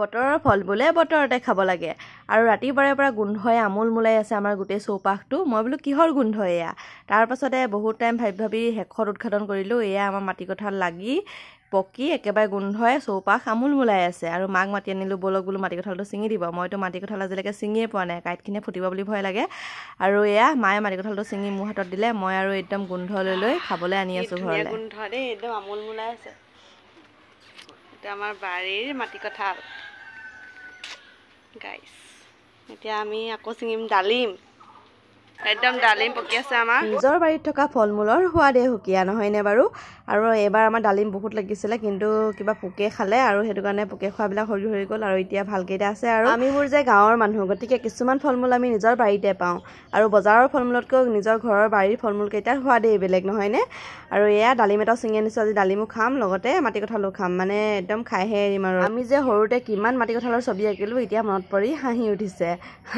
বতৰৰ ফল বোলে বতৰতে খাব লাগে আৰু ৰাতিপুৱাৰে পৰা গোন্ধই আমোল মোলাই আছে আমাৰ গোটেই চৌপাশটো। মই বোলো কিহৰ গোন্ধ এয়া? তাৰ পাছতে বহুত টাইম ভাবি শেষত উদ্ঘাটন কৰিলোঁ, এয়া আমাৰ মাটি কঁঠাল লাগি পকি একেবাৰে গোন্ধই চৌপাশ আমোল মোলাই আছে। আৰু মাক মাতি আনিলোঁ, বলক বোলো মাটি কঁঠালটো ছিঙি দিব। মইতো মাটি কঁঠাল আজিলৈকে ছিঙিয়ে পোৱা নাই, কাঁইটখিনিয়ে ফুটিব বুলি ভয় লাগে। আৰু এয়া মায়ে মাটি কঁঠালটো ছিঙি মোৰ হাতত দিলে, মই আৰু একদম গোন্ধ লৈ খাবলৈ আনি আছোঁ ঘৰলৈ। গোন্ধ দেই, একদম আমোল মোলাই আছে। এটা আমাৰ বাৰীৰ মাটি কঁঠাল গাইছ। এতিয়া আমি আকৌ ছিঙিম ডালিম, একদম ডালিম পকি আছে আমাৰ। নিজৰ বাৰীত থকা ফল মূলৰ সোৱাদেই সুকীয়া, নহয়নে বাৰু? আৰু এইবাৰ আমাৰ ডালিম বহুত লাগিছিলে, কিন্তু কিবা পোকে খালে আৰু সেইটো কাৰণে পোকে খোৱাবিলাক সৰি সৰি গ'ল। আৰু এতিয়া ভালকেইটা আছে। আৰু আমিবোৰ যে গাঁৱৰ মানুহ, গতিকে কিছুমান ফল মূল আমি নিজৰ বাৰীতে পাওঁ, আৰু বজাৰৰ ফল মূলতকৈ নিজৰ ঘৰৰ বাৰীৰ ফল মূলকেইটাৰ সোৱাদেই বেলেগ, নহয়নে? আৰু এয়া ডালিম এটাও ছিঙি আনিছোঁ, আজি ডালিমো খাম, লগতে মাটি কঁঠালো খাম, মানে একদম খাইহে এৰিম। আৰু আমি যে সৰুতে কিমান মাটি কঁঠালৰ ছবি আঁকিলোঁ, এতিয়া মনত পৰি হাঁহি উঠিছে।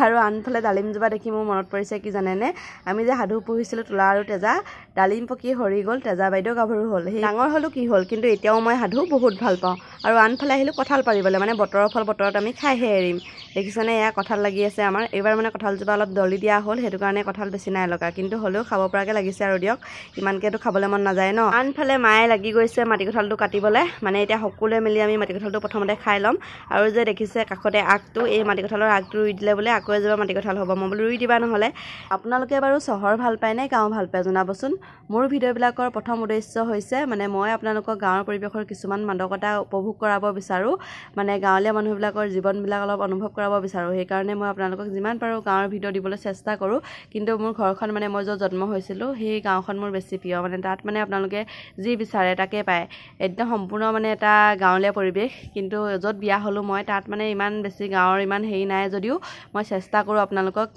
আৰু আনফালে ডালিমজোপা দেখি মোৰ মনত পৰিছে কি জানেনে? আমি যে সাধু পঢ়িছিলোঁ তোলা আৰু তেজা, ডালিম পকি সৰি গ'ল, তেজা বাইদেউ গাভৰু হ'ল। সেই ডাঙৰ হ'লোঁ কি হ'ল, কিন্তু এতিয়াও মই সাধু বহুত ভাল পাওঁ। আৰু আনফালে আহিলোঁ কঁঠাল পাৰিবলৈ, মানে বতৰৰ ফল বতৰত আমি খাইহে এৰিম। দেখিছেনে, এয়া কঁঠাল লাগি আছে আমাৰ। এইবাৰ মানে কঁঠালজোপা অলপ দলি দিয়া হ'ল, সেইটো কাৰণে কঁঠাল বেছি নাই লগা, কিন্তু হ'লেও খাব পৰাকৈ লাগিছে আৰু দিয়ক, ইমানকেতো খাবলৈ মন নাযায় ন। আনফালে মায়ে লাগি গৈছে মাটি কঁঠালটো কাটিবলৈ, মানে এতিয়া সকলোৱে মিলি আমি মাটি কঁঠালটো প্ৰথমতে খাই ল'ম। আৰু যে দেখিছে কাষতে আগটো, এই মাটি কঁঠালৰ আগটো ৰুই দিলে বোলে আকৌ এজোপা মাটি কঁঠাল হ'ব। মই বোলো ৰুই দিবা নহ'লে। আপোনালোকে বাৰু চহৰ ভাল পায় নে গাঁও ভাল পায় জনাবচোন। মোৰ ভিডিঅ'বিলাকৰ প্ৰথম উদ্দেশ্য হৈছে মানে মই আপোনালোকক গাঁৱৰ পৰিৱেশৰ কিছুমান মাদকতা উপভোগ কৰাব বিচাৰোঁ, মানে গাঁৱলীয়া মানুহবিলাকৰ জীৱনবিলাক অলপ অনুভৱ কৰাব বিচাৰোঁ। সেইকাৰণে মই আপোনালোকক যিমান পাৰোঁ গাঁৱৰ ভিডিঅ' দিবলৈ চেষ্টা কৰোঁ। কিন্তু মোৰ ঘৰখন, মানে মই য'ত জন্ম হৈছিলোঁ, সেই গাঁওখন মোৰ বেছি প্ৰিয়। মানে তাত মানে আপোনালোকে যি বিচাৰে তাকে পায়, একদম সম্পূৰ্ণ মানে এটা গাঁৱলীয়া পৰিৱেশ। কিন্তু য'ত বিয়া হ'লোঁ মই, তাত মানে ইমান বেছি গাঁৱৰ ইমান হেৰি নাই যদিও মই চেষ্টা কৰোঁ আপোনালোকক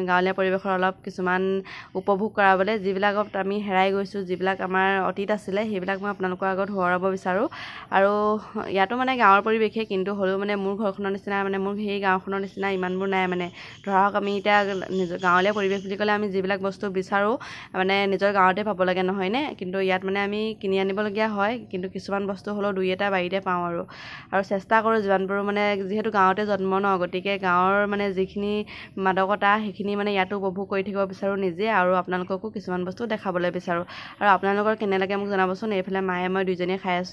গাঁৱলীয়া পৰিৱেশৰ অলপ কিছুমান উপভোগ কৰাবলৈ। যিবিলাকত আমি হেৰাই গৈছোঁ, যিবিলাক আমাৰ অতীত আছিলে, সেইবিলাক মই আপোনালোকৰ আগত সোঁৱৰাব বিচাৰোঁ। আৰু ইয়াতো মানে গাঁৱৰ পৰিৱেশেই, কিন্তু হ'লেও মানে মোৰ ঘৰখনৰ নিচিনা, মানে মোৰ সেই গাঁওখনৰ নিচিনা ইমানবোৰ নাই। মানে ধৰক আমি এতিয়া নিজৰ গাঁৱলীয়া পৰিৱেশ বুলি ক'লে আমি যিবিলাক বস্তু বিচাৰোঁ মানে নিজৰ গাঁৱতে পাব লাগে, নহয়নে? কিন্তু ইয়াত মানে আমি কিনি আনিবলগীয়া হয়, কিন্তু কিছুমান বস্তু হ'লেও দুই এটা বাৰীতে পাওঁ। আৰু চেষ্টা কৰোঁ যিমান পাৰোঁ, মানে যিহেতু গাঁৱতে জন্ম ন, গতিকে গাঁৱৰ মানে যিখিনি মাদকতা সেইখিনি মানে ইয়াতো উপভোগ কৰি থাকিব বিচাৰোঁ নিজে, আৰু আপোনালোককো কিছুমান বস্তু দেখাবলৈ বিচাৰোঁ। আৰু আপোনালোকৰ কেনে লাগে মোক জনাবচোন। এইফালে মায়ে মই দুইজনীয়ে খাই আছোঁ।